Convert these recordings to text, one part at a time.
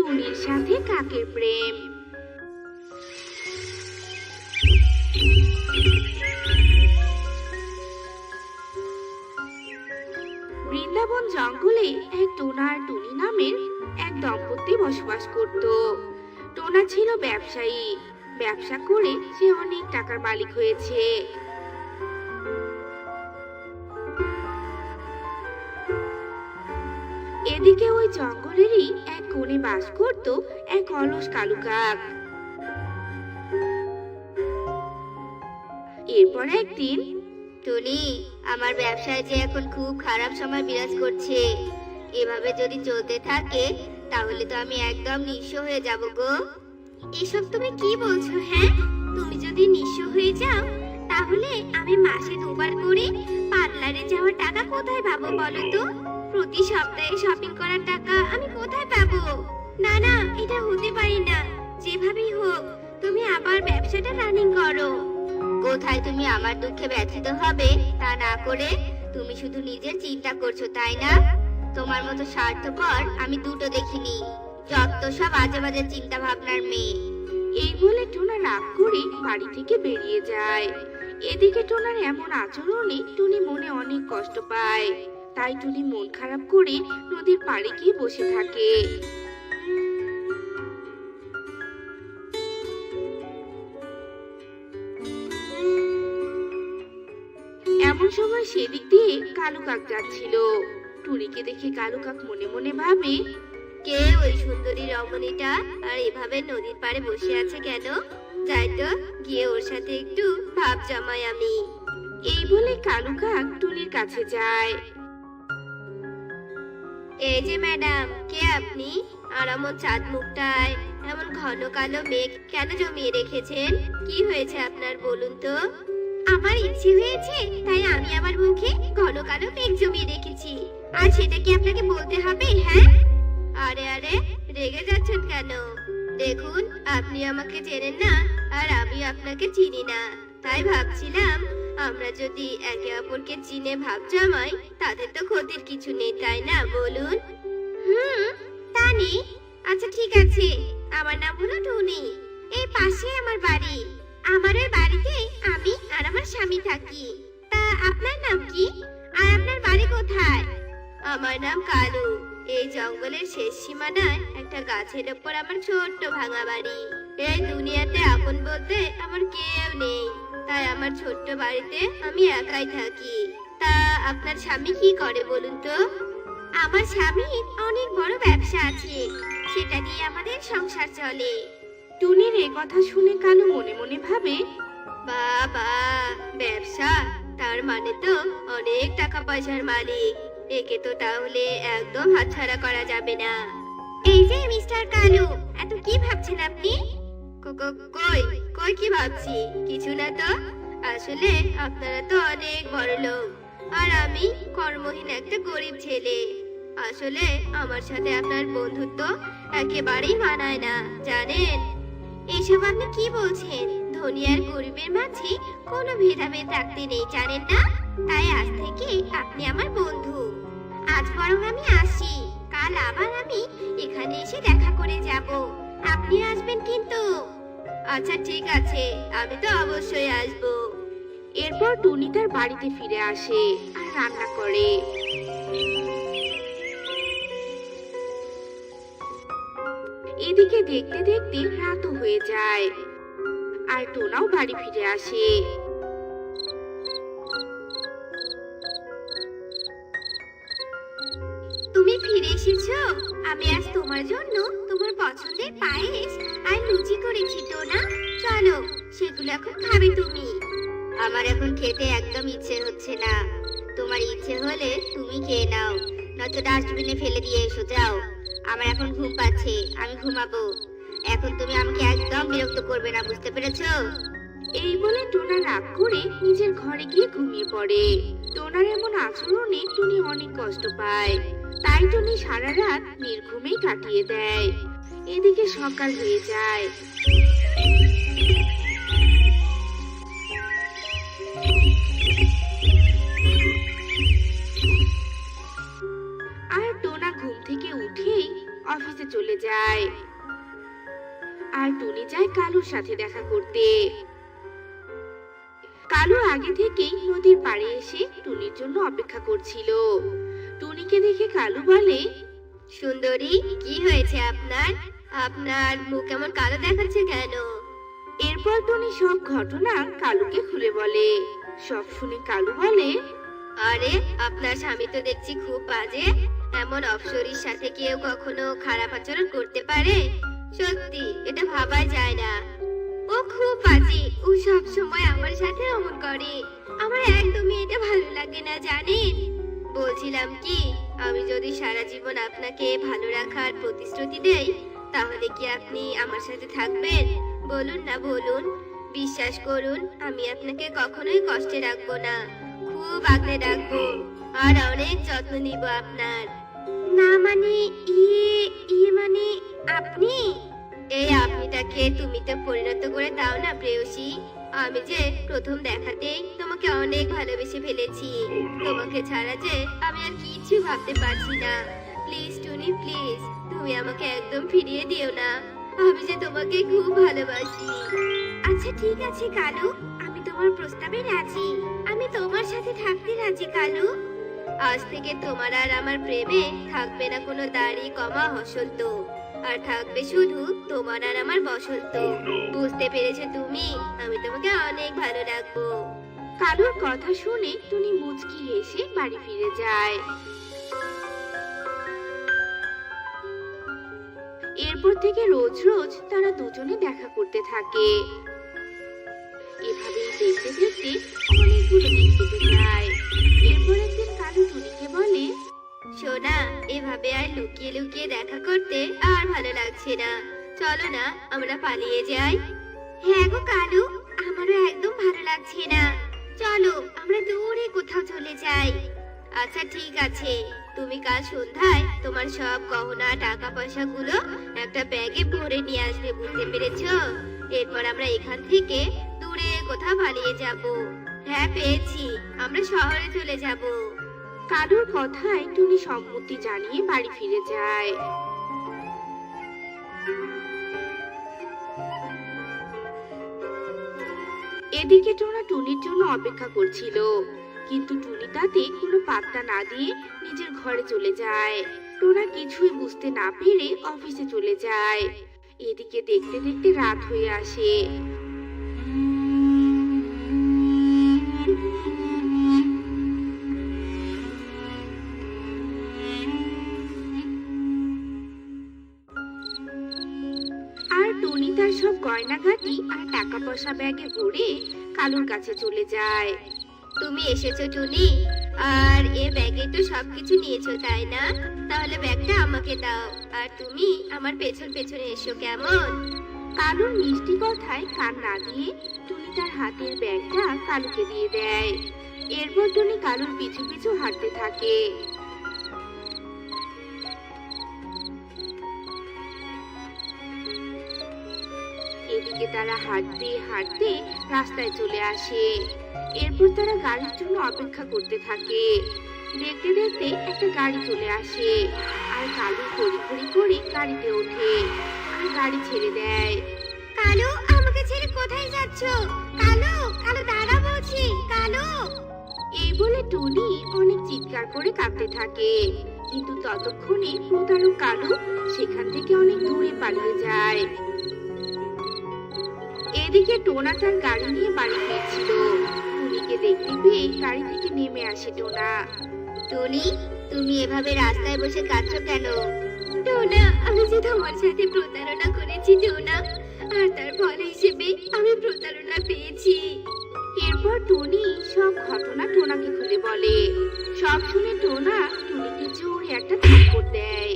টুনির সাথে কাকের প্রেম। বৃন্দাবন জঙ্গলে এক টোনা আর টুনি নামের এক দম্পতি বসবাস করত। টোনা ছিল ব্যবসায়ী, ব্যবসা করে সে অনেক টাকার মালিক হয়েছে। এদিকে ওই জঙ্গলেরই এক কোণে বাস করত এক অলস কালু কাক। এরপর একদিন, টুনি, আমার ব্যবসায় যে এখন খুব খারাপ সময় বিরাজ করছে। এভাবে যদি চলতে থাকে তাহলে তো আমি একদম নিঃস্ব হয়ে যাব গো। এসব তুমি কি বলছো? হ্যাঁ, তুমি যদি নিঃস্ব হয়ে যাও তাহলে আমি মাসে 2বার করে পার্লারে যাওয়ার টাকা কোথায় পাবো বলো তো? প্রতি সপ্তাহে শপিং করার টাকা আমি কোথায় পাবো? না না, এটা হতে পারে না। যেভাবেই হোক তুমি আবার ব্যবসাটা রানিং করো। কোথায় তুমি আমার দুঃখে ব্যথিত হবে তা না করে তুমি শুধু নিজের চিন্তা করছো, তাই না? তোমার মতো স্বার্থপর আমি দুটো দেখিনি। যত সব আজে বাজে চিন্তা ভাবনার মেয়ে। এই বলে টোনা রাগ করে বাড়ি থেকে বেরিয়ে যায়। এদিকে টোনার এমন আচরণে টুনি মনে অনেক কষ্ট পায়। তাই টুনি মন খারাপ করে নদীর পাড়ে গিয়ে বসে থাকে। এমন সময় সেদিক দিয়ে কালু কাক যাচ্ছিল। টুনিকে দেখে কালু কাক মনে মনে ভাবে, কে ওই সুন্দরী রমণীটা আর এভাবে নদীর পাড়ে বসে আছে কেন? যাই তো গিয়ে ওর সাথে একটু ভাব জমাই আমি। এই বলে কালু কাক টুনির কাছে যায়। এই যে ম্যাডাম, কে আপনি? আর এমন চাঁদ মুখটায় এমন ঘন কালো মেঘ কেন জমিয়ে রেখেছেন? কি হয়েছে আপনার বলুন তো? আমার ইচ্ছে হয়েছে তাই আমি আমার মুখে ঘন কালো মেঘ জমিয়ে রেখেছি। আর সেটা কি আপনাকে বলতে হবে? হ্যাঁ, আরে আরে, রেগে যাচ্ছেন কেন? দেখুন, আপনি আমাকে চেনেন না আর আমি আপনাকে চিনি না। তাই ভাবছিলাম আমরা যদি একে অপরকে চিনে ভাব জমাই তাতে তো ক্ষতির কিছু নেই, তাই না বলুন? তা নেই। আচ্ছা ঠিক আছে, আমার নাম হলো টুনি। এই পাশে আমার বাড়ি। আমার ওই বাড়িতে আমি আর আমার স্বামী থাকি। তা আপনার নাম কি আর আপনার বাড়ি কোথায়? আমার নাম কালু। এই জঙ্গলের শেষ সীমানায় একটা গাছের ওপর আমার ছোট্ট ভাঙা বাড়ি। এই দুনিয়াতে আপন বলতে আমার কেউ নেই, তাই আমার ছোট্ট বাড়িতে আমি একাই থাকি। তা আপনার স্বামী কি করে বলুন তো? আমার স্বামীর অনেক বড় ব্যবসা আছে, সেটা দিয়ে আমাদের সংসার চলে। টুনির এ কথা শুনে কালু মনে মনে ভাবে, বাবা, ব্যবসা? তার মানে তো অনেক টাকা পয়সার মালিক। একে তো তাহলে একদম হাতছাড়া করা যাবে না। এই যে মিস্টার কালু, এত কি ভাবছেন আপনি? কই কই কি ভাবছি? কিছু না তো। আসলে আপনারা তো অনেক বড় লোক আর আমি কর্মহীন একটা গরিব ছেলে। আসলে আমার সাথে আপনার বন্ধুত্ব একেবারেই মানায় না, জানেন? এসব আপনি কি বলছেন? ধনী আর গরিবের মাঝে কোনো ভেদাভেদ রাখতে নেই, জানেন না? তাই আজ থেকে আপনি আমার বন্ধু। আজ বরং আমি আসি, কাল আবার আমি এখানে এসে দেখা করে যাব। আপনি আসবেন কিন্তু? আচ্ছা ঠিক আছে, আমি তো অবশ্যই আসবো। এরপর টুনি তার বাড়িতে ফিরে আসে আর রান্না করে। এদিকে দেখতে দেখতে রাতও হয়ে যায় আর টোনাও বাড়ি ফিরে আসে। তুমি ফিরে এসেছো? আমি আজ তোমার জন্য তোমার পছন্দের পায়েস আর লুচি করেছি টোনা। চলো, সেগুলো এখন খাবে তুমি। আমার এখন খেতে একদম ইচ্ছে হচ্ছে না। তোমার ইচ্ছে হলে তুমি খেয়ে নাও, নয়তো ডাস্টবিনে ফেলে দিয়ে এসো। যাও, আমার এখন ঘুম পাচ্ছে, আমি ঘুমাবো। এখন তুমি আমাকে একদম বিরক্ত করবে না, বুঝতে পেরেছো? এই বলে টোনা রাগ করে নিজের ঘরে গিয়ে ঘুমিয়ে পড়ে। টোনার এমন আচরণে টুনি অনেক কষ্ট পায়, তাই টুনি সারা রাত নির্ঘুমেই কাটিয়ে দেয়। এদিকে সকাল হয়ে যায়। আর টোনা ঘুম থেকে উঠেই অফিসে চলে যায়। আর টুনি যায় কালুর সাথে দেখা করতে। কালু আগে থেকেই নদীর পাড়ে এসে টুনির জন্য অপেক্ষা করছিল। টুনিকে দেখে কালু বলে, সুন্দরী, কি হয়েছে আপনার? আপনার মুখ কেমন কালো দেখাচ্ছে কেন? এরপর টুনি সব ঘটনা কালুকে খুলে বলে। সব শুনে কালু বলে, আরে, আপনার স্বামী তো দেখছি খুব বাজে। এমন অপসরীর সাথে কেউ কখনো খারাপ আচরণ করতে পারে? সত্যি এটা ভাবাই যায় না। ও খুব বাজে, ও সব সময় আমার সাথে এমন করে। আমার একদমই এটা ভালো লাগে না, জানেন? বলছিলাম কি, আমি যদি সারা জীবন আপনাকে ভালো রাখার প্রতিশ্রুতি দেই, তাহলে কি আপনি আমার সাথে থাকবেন? বলুন না, বলুন। বিশ্বাস করুন, আমি আপনাকে কখনোই কষ্টে রাখবো না, খুব আগলে রাখবো, আর অনেক যত্ন নিব আপনার। না মানে, ইয়ে মানে আপনি? এই আপনিটাকে তুমিতে পরিণত করে দাও না প্রেয়সী। আমি যে প্রথম দেখাতেই তোমাকে অনেক ভালোবেসে ফেলেছি। তোমাকে ছাড়া যে আমি আর কিছু ভাবতে পারছি না। প্লিজ টুনি, প্লিজ, তুমি আমাকে একদম ফিরিয়ে দিও না। আমি যে তোমাকে খুব ভালোবাসি। আচ্ছা ঠিক আছে কালু, আমি তোমার প্রস্তাবে রাজি। আমি তোমার সাথে থাকতে রাজি কালু। আজ থেকে তোমার আর আমার প্রেমে থাকবে না কোনো দাড়ি কমা হসন্ত, আর থাকবে শুধু তোমার আর আমার বসন্ত। বুঝতে পেরেছো তুমি? আমি তোমাকে অনেক ভালো রাখবো। কালুর কথা শুনে টুনি মুচকি হেসে বাড়ি ফিরে যায়। এরপর থেকে রোজ রোজ তারা দুজনে দেখা করতে থাকে। এভাবেই দেখতে দেখতে অনেকগুলো দিন কেটে যায়। এরপর একদিন কালু টুনিকে বলে, সোনা, এভাবে আর লুকিয়ে লুকিয়ে দেখা করতে আর ভালো লাগছে না। চলো না, আমরা পালিয়ে যাই। হ্যাঁ গো কালু, আমারও একদম ভালো লাগছে না। চলো আমরা দূরে কোথাও চলে যাই। আচ্ছা ঠিক আছে, তুমি কাল সন্ধ্যায় তোমার সব গহনা টাকা পয়সা গুলো একটা ব্যাগে ভরে নিয়ে আসবে, বুঝতে পেরেছো? এরপর আমরা এখান থেকে দূরে কোথাও পালিয়ে যাব। হ্যাঁ পেয়েছি, আমরা শহরে চলে যাব। কালুর কথায় টুনি সম্মতি জানিয়ে বাড়ি ফিরে যায়। এদিকে টোনা টুনির জন্য অপেক্ষা করছিল, কিন্তু টুনি তাতে কোনো পাত্তা না দিয়ে নিজের ঘরে চলে যায়। টোনা কিছুই বুঝতে না পেরে অফিসে চলে যায়। এদিকে দেখতে দেখতে রাত হয়ে আসে। আর টুনি তার সব গয়নাগাটি আর টাকা পয়সা ব্যাগে ভরে কালুর কাছে চলে যায়। তুমি এসেছো টুনি, আর এ ব্যাগে তো সবকিছু নিয়েছো তাই না? তাহলে ব্যাগটা আমাকে দাও, আর তুমি আমার পেছন পেছনে এসো, কেমন? কালুর মিষ্টি কথায় কান না দিয়ে টুনি তার হাতের ব্যাগটা কালুকে দিয়ে দেয়। এরপর টুনি কালুর পিছু পিছু হাঁটতে থাকে। এদিকে তারা হাঁটতে হাঁটতে রাস্তায় চলে আসে। এরপর তারা গাড়ির জন্য অপেক্ষা করতে থাকে। দেখতে দেখতে একটা গাড়ি চলে আসে, আর কালু ঘড়ি করে গাড়িতে ওঠে আর গাড়ি ছেড়ে দেয়। কালু, আমাকে ছেড়ে কোথায় যাচ্ছো? কালু, কালু দাঁড়া বলছি, কালু। এই বলে টুনি অনেক চিৎকার করে কাঁদতে থাকে, কিন্তু ততক্ষণে প্রতারক কালু সেখান থেকে অনেক দূরে পালিয়ে যায়। এদিকে টোনা তার গাড়ি নিয়ে বাড়ি ফিরছিল। টুনিকে দেখতে পেয়ে গাড়ি থেকে নেমে আসে টোনা। টুনি, তুমি এভাবে রাস্তায় বসে কাঁদছো কেন? টোনা, আমি যে তোমার সাথে প্রতারণা করেছি টোনা, আর তার ফল হিসেবে আমি প্রতারণা পেয়েছি। এরপর টুনি সব ঘটনা টোনাকে খুলে বলে। সব শুনে টোনা টুনিকে জোরে একটা থাপ্পড় দেয়।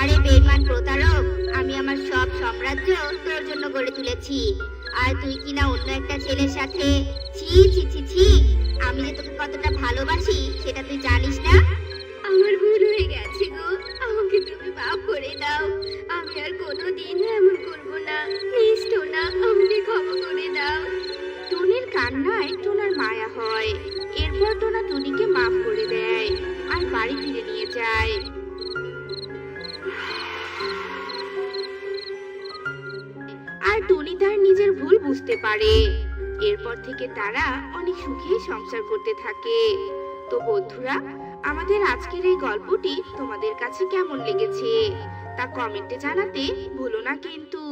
আরে বেঈমান প্রতারক, আমি আমার সব সাম্রাজ্য তোর জন্য গড়ে তুলেছি, আর তুই কিনা অন্য একটা ছেলের সাথে। ছি ছি ছি ছি, আমি যে তোকে কতটা ভালোবাসি সেটা তুই জানিস না? আমার ভুল হয়ে গেছে গো, আমাকে তুমি মাফ করে দাও। আমি আর কোনোদিন এমন করব না। প্লিজ টোনা, আমাকে ক্ষমা করে দাও। টুনির কান্নায় টোনার মায়া হয়। এরপর টোনা টুনিকে মাফ করে দেয় আর বাড়ি ফিরে নিয়ে যায়। টুনি তার নিজের ভুল বুঝতে পারে। এরপর থেকে তারা অনেক সুখে সংসার করতে থাকে। তো বন্ধুরা, আমাদের আজকের এই গল্পটি তোমাদের কাছে কেমন লেগেছে তা কমেন্টে জানাতে ভুলো না কিন্তু।